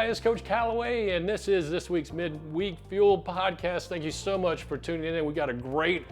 it's Coach Callaway, and this is this week's Midweek Fuel Podcast. Thank you so much for tuning in. We got a great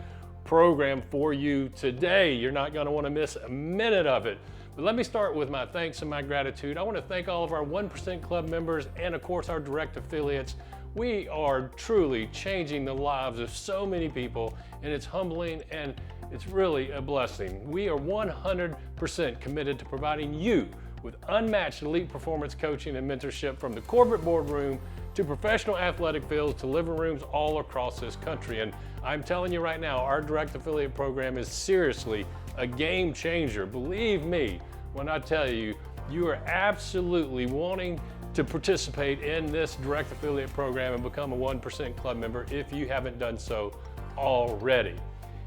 program for you today. You're not going to want to miss a minute of it. But let me start with my thanks and my gratitude. I want to thank all of our 1% Club members and, of course, our direct affiliates. We are truly changing the lives of so many people, and it's humbling and it's really a blessing. We are 100% committed to providing you with unmatched elite performance coaching and mentorship from the corporate boardroom to professional athletic fields to living rooms all across this country. And I'm telling you right now, our direct affiliate program is seriously a game changer. Believe me when I tell you, you are absolutely wanting to participate in this direct affiliate program and become a 1% Club member if you haven't done so already.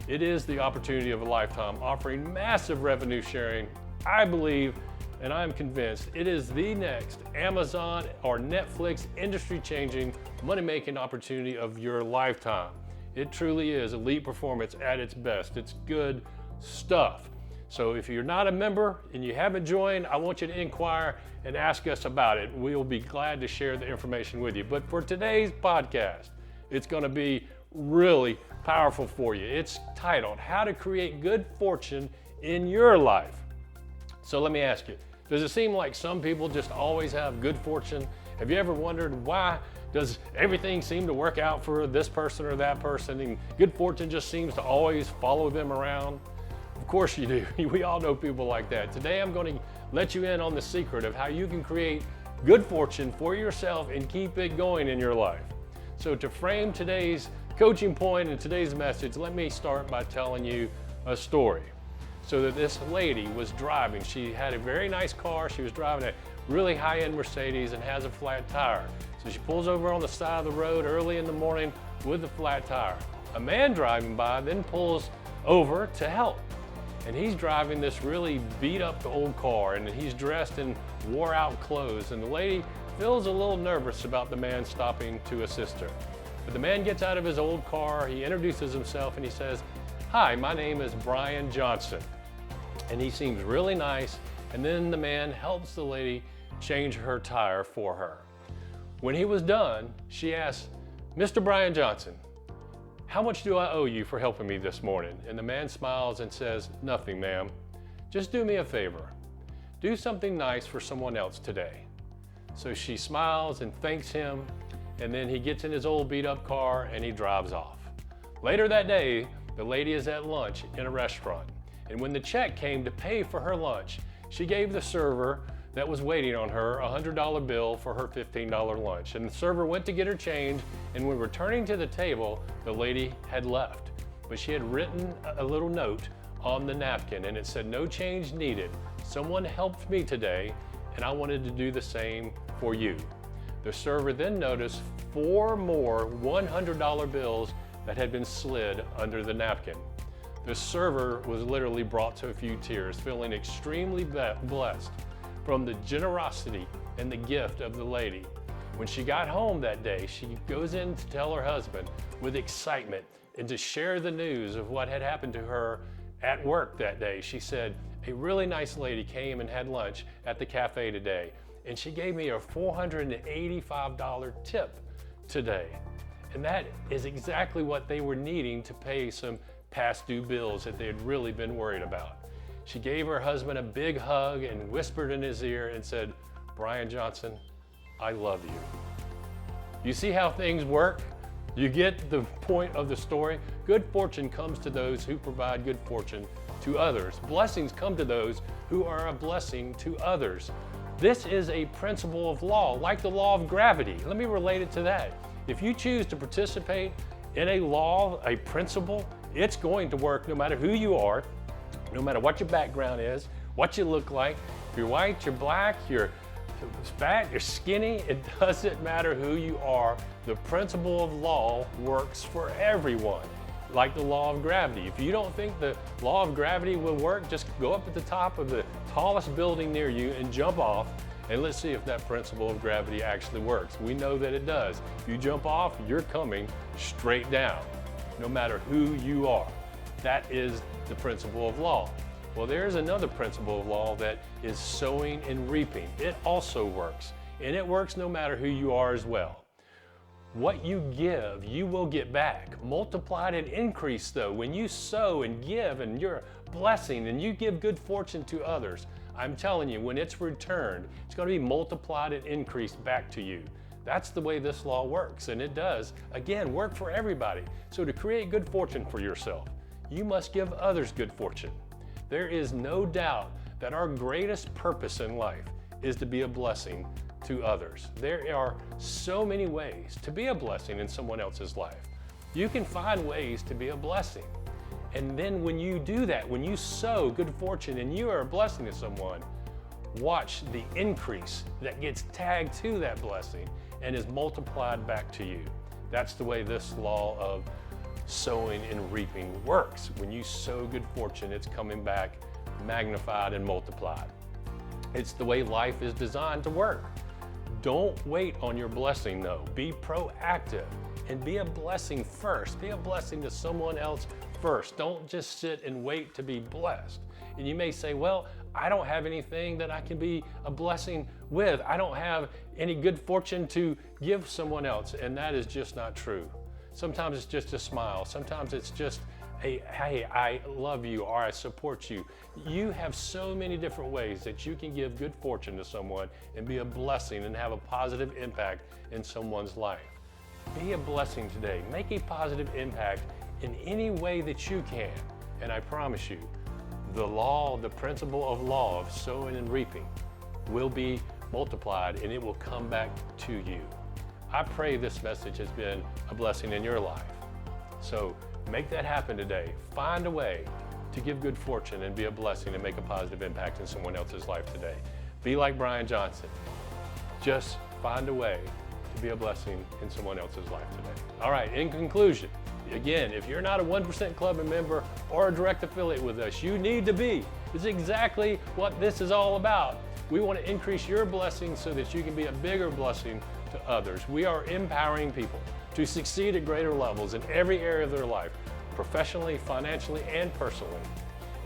It is the opportunity of a lifetime, offering massive revenue sharing. I believe and I'm convinced it is the next Amazon or Netflix industry-changing, money-making opportunity of your lifetime. It truly is elite performance at its best. It's good stuff. So if you're not a member and you haven't joined, I want you to inquire and ask us about it. We'll be glad to share the information with you. But for today's podcast, it's going to be really powerful for you. It's titled, How to Create Good Fortune in Your Life. So let me ask you, does it seem like some people just always have good fortune? Have you ever wondered why does everything seem to work out for this person or that person and good fortune just seems to always follow them around? Of course you do. We all know people like that. Today I'm going to let you in on the secret of how you can create good fortune for yourself and keep it going in your life. So to frame today's coaching point and today's message, let me start by telling you a story. So that this lady was driving. She had a very nice car. She was driving a really high-end Mercedes and has a flat tire. So she pulls over on the side of the road early in the morning with a flat tire. A man driving by then pulls over to help. And he's driving this really beat up old car and he's dressed in wore out clothes. And the lady feels a little nervous about the man stopping to assist her. But the man gets out of his old car, he introduces himself and he says, "Hi, my name is Brian Johnson." And he seems really nice, and then the man helps the lady change her tire for her. When he was done, she asked, "Mr. Brian Johnson, how much do I owe you for helping me this morning?" And the man smiles and says, "Nothing, ma'am. Just do me a favor. Do something nice for someone else today." So she smiles and thanks him, and then he gets in his old beat up car and he drives off. Later that day, the lady is at lunch in a restaurant. And when the check came to pay for her lunch, she gave the server that was waiting on her a $100 bill for her $15 lunch. And the server went to get her change, and when returning to the table, the lady had left. But she had written a little note on the napkin, and it said, "No change needed. Someone helped me today, and I wanted to do the same for you." The server then noticed 4 more $100 bills that had been slid under the napkin. The server was literally brought to a few tears, feeling extremely blessed from the generosity and the gift of the lady. When she got home that day, she goes in to tell her husband with excitement and to share the news of what had happened to her at work that day. She said, "A really nice lady came and had lunch at the cafe today, and she gave me a $485 tip today." And that is exactly what they were needing to pay some past due bills that they had really been worried about. She gave her husband a big hug and whispered in his ear and said, "Brian Johnson, I love you." You see how things work? You get the point of the story? Good fortune comes to those who provide good fortune to others. Blessings come to those who are a blessing to others. This is a principle of law, like the law of gravity. Let me relate it to that. If you choose to participate in a law, a principle, it's going to work no matter who you are, no matter what your background is, what you look like. If you're white, you're black, you're fat, you're skinny, it doesn't matter who you are. The principle of law works for everyone, like the law of gravity. If you don't think the law of gravity will work, just go up at the top of the tallest building near you and jump off, and let's see if that principle of gravity actually works. We know that it does. If you jump off, you're coming straight down, no matter who you are. That is the principle of law. Well, there's another principle of law that is sowing and reaping. It also works. and it works no matter who you are as well. What you give, you will get back. Multiplied and increased though. When you sow and give and you're a blessing and you give good fortune to others, I'm telling you, when it's returned, it's going to be multiplied and increased back to you. That's the way this law works, and it does, again, work for everybody. So to create good fortune for yourself, you must give others good fortune. There is no doubt that our greatest purpose in life is to be a blessing to others. There are so many ways to be a blessing in someone else's life. You can find ways to be a blessing. And then when you do that, when you sow good fortune and you are a blessing to someone, watch the increase that gets tagged to that blessing and is multiplied back to you. That's the way this law of sowing and reaping works. When you sow good fortune, it's coming back magnified and multiplied. It's the way life is designed to work. Don't wait on your blessing though. Be proactive and be a blessing first. Be a blessing to someone else first. Don't just sit and wait to be blessed. And you may say, well, I don't have anything that I can be a blessing with. I don't have any good fortune to give someone else. And that is just not true. Sometimes it's just a smile. Sometimes it's just a, hey, I love you or I support you. You have so many different ways that you can give good fortune to someone and be a blessing and have a positive impact in someone's life. Be a blessing today. Make a positive impact in any way that you can. And I promise you, the law, the principle of law of sowing and reaping will be multiplied and it will come back to you. I pray this message has been a blessing in your life. So make that happen today. Find a way to give good fortune and be a blessing and make a positive impact in someone else's life today. Be like Brian Johnson. Just find a way to be a blessing in someone else's life today. All right, in conclusion, again, if you're not a 1% Club member or a direct affiliate with us, you need to be. It's exactly what this is all about. We want to increase your blessings so that you can be a bigger blessing to others. We are empowering people to succeed at greater levels in every area of their life, professionally, financially, and personally.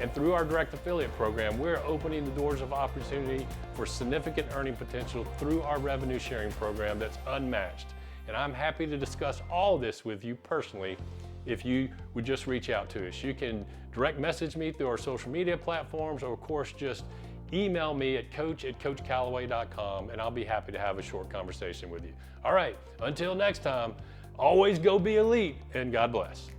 And through our direct affiliate program, we're opening the doors of opportunity for significant earning potential through our revenue sharing program that's unmatched. And I'm happy to discuss all this with you personally if you would just reach out to us. You can direct message me through our social media platforms, or of course just email me at coach@coachcallaway.com, and I'll be happy to have a short conversation with you. All right, until next time, always go be elite, and God bless.